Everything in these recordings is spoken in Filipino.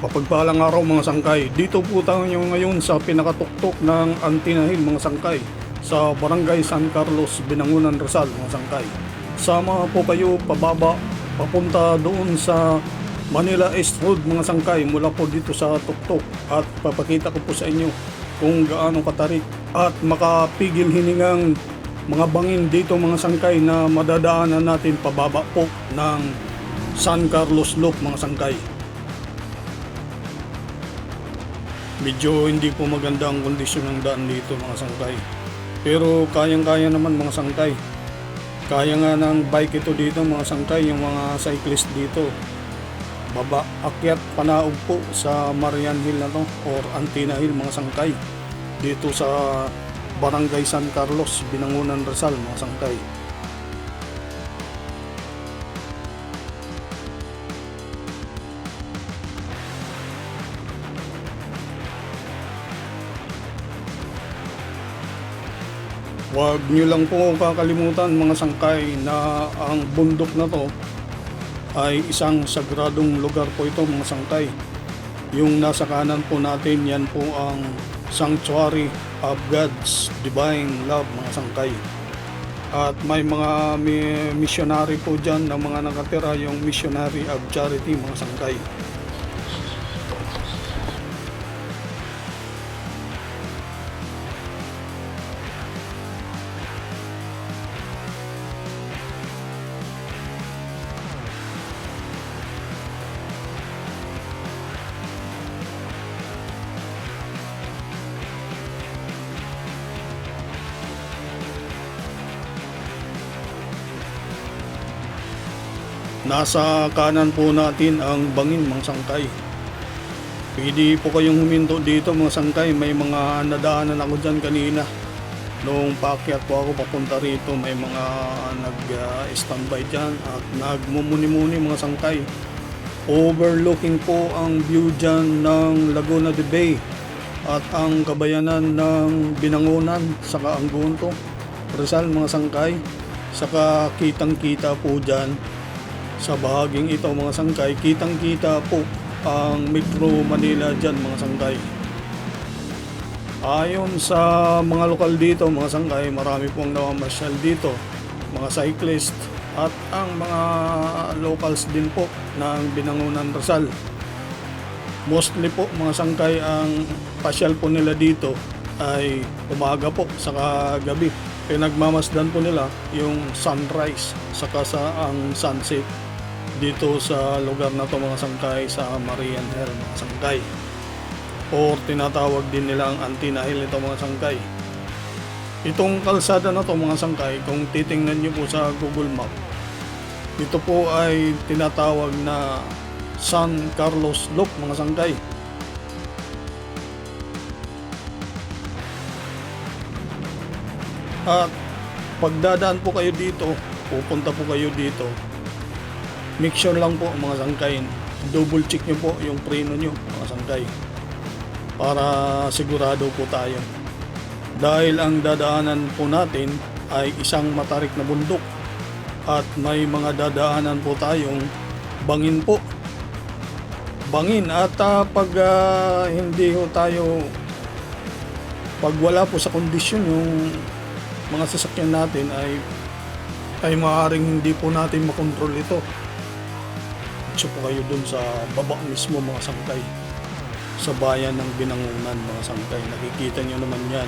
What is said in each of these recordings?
Mapagpalang araw mga sangkay. Dito po tayo ngayon sa pinakatuktok ng Antina Hill mga sangkay sa Barangay San Carlos, Binangonan, Rizal mga sangkay. Sama po kayo pababa papunta doon sa Manila East Road mga sangkay mula po dito sa tuktok at papakita ko po sa inyo kung gaano katarik at makapigil hiningang mga bangin dito mga sangkay na madadaanan natin pababa po ng San Carlos Loop mga sangkay. Medyo hindi po maganda ang kondisyon ng daan dito mga sangkay. Pero kayang-kaya naman mga sangkay. Kaya nga ng bike ito dito mga sangkay, yung mga cyclist dito. Baba, akyat, panaog po sa Marian Hill na to or Antina Hill mga sangkay. Dito sa Barangay San Carlos, Binangonan, Rizal mga sangkay. Huwag nyo lang po kakalimutan mga sangkay na ang bundok na to ay isang sagradong lugar po ito mga sangkay. Yung nasa kanan po natin yan po ang Sanctuary of God's Divine Love mga sangkay. At may mga missionary po dyan na mga nakatira, yung Missionary of Charity mga sangkay. Nasa kanan po natin ang bangin mga sangkay. Pwede po kayong huminto dito mga sangkay. May mga nadaanan ako dyan kanina. Noong paakyat po ako papunta rito, may mga nag-standby dyan at nagmumuni-muni mga sangkay. Overlooking po ang view dyan ng Laguna de Bay at ang kabayanan ng Binangonan saka ang Gunto, Rizal mga sangkay. Saka kitang-kita po dyan sa bahaging ito mga sangkay, kitang-kita po ang Metro Manila dyan mga sangkay. Ayon sa mga lokal dito mga sangkay, marami pong namamasyal dito, mga cyclist at ang mga locals din po ng Binangonan, Rizal. Mostly po mga sangkay, ang pasyal po nila dito ay umaga po saka gabi. Pinagmamasdan po nila yung sunrise saka sa ang sunset dito sa lugar na to mga sangkay, sa Marian Hill mga sangkay, or tinatawag din nila ang Antina Hill ito mga sangkay. Itong kalsada na to mga sangkay, kung titingnan nyo po sa Google Map, ito po ay tinatawag na San Carlos Loop mga sangkay. At pagdadaan po kayo dito, pupunta po kayo dito, make sure lang po mga sangkay, double check nyo po yung preno nyo mga sangkay para sigurado po tayo. Dahil ang dadaanan po natin ay isang matarik na bundok at may mga dadaanan po tayong bangin po. Bangin at pag hindi ho tayo, pag wala po sa kondisyon yung mga sasakyan natin ay maaaring hindi po natin makontrol ito. So po kayo dun sa baba mismo mga sangkay, sa bayan ng Binangonan mga sangkay. Nakikita nyo naman yan.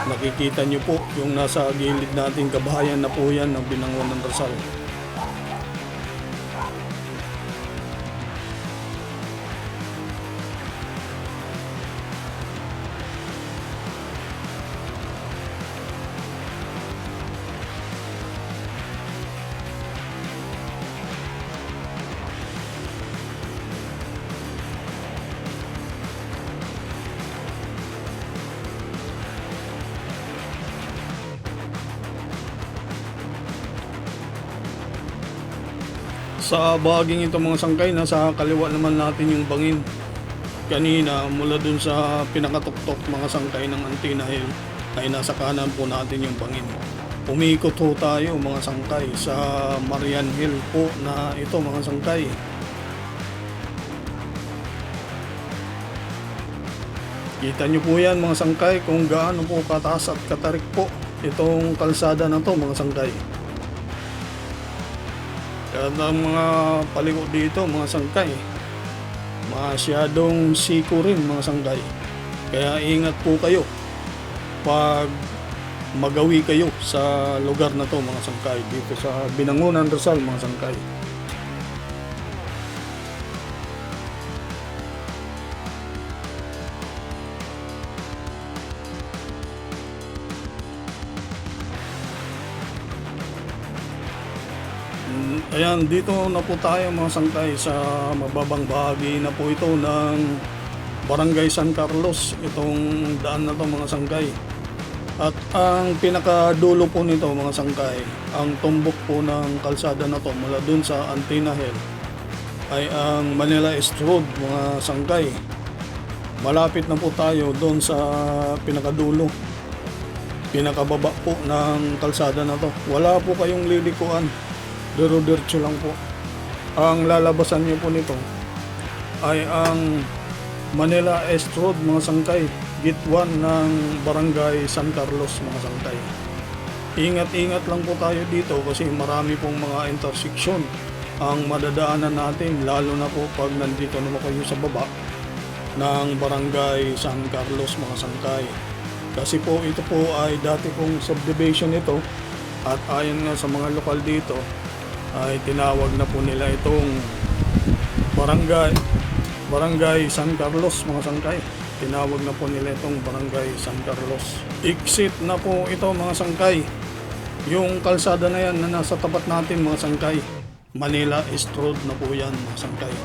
Nakikita nyo po yung nasa gilid nating kabahayan na po yan ng Binangonan, Rizal. Sa bahaging ito mga sangkay, nasa kaliwa naman natin yung bangin. Kanina mula dun sa pinakatuktok mga sangkay ng Antina Hill ay nasa kanan po natin yung bangin. Umikot ho tayo mga sangkay sa Marian Hill po na ito mga sangkay. Kita nyo po yan mga sangkay kung gaano po kataas at katarik po itong kalsada na to mga sangkay. Kaya ang mga paliko dito mga sangkay, masyadong siko rin mga sangkay. Kaya ingat po kayo pag magawi kayo sa lugar na to mga sangkay, dito sa Binangonan, Rizal mga sangkay. Ayan, dito na po tayo mga sangkay sa mababang bahagi na po ito ng Barangay San Carlos, itong daan na to mga sangkay. At ang pinakadulo po nito mga sangkay, ang tumbok po ng kalsada na to mula dun sa Antina Hill ay ang Manila East Road mga sangkay. Malapit na po tayo doon sa pinakadulo, pinakababa po ng kalsada na to. Wala po kayong lilikuan, diro-diretso lang po. Ang lalabasan nyo po nito ay ang Manila East Road mga sangkay, Gate 1 ng Barangay San Carlos mga sangkay. Ingat-ingat lang po tayo dito kasi marami pong mga intersection ang madadaanan natin, lalo na po pag nandito naman kayo sa baba ng Barangay San Carlos mga sangkay. Kasi po ito po ay dati pong subdivision ito, at ayon nga sa mga lokal dito ay tinawag na po nila itong Barangay San Carlos mga sangkay. Tinawag na po nila itong Barangay San Carlos. Exit na po ito mga sangkay. Yung kalsada na yan na nasa tapat natin mga sangkay, Manila East Road na po yan mga sangkay.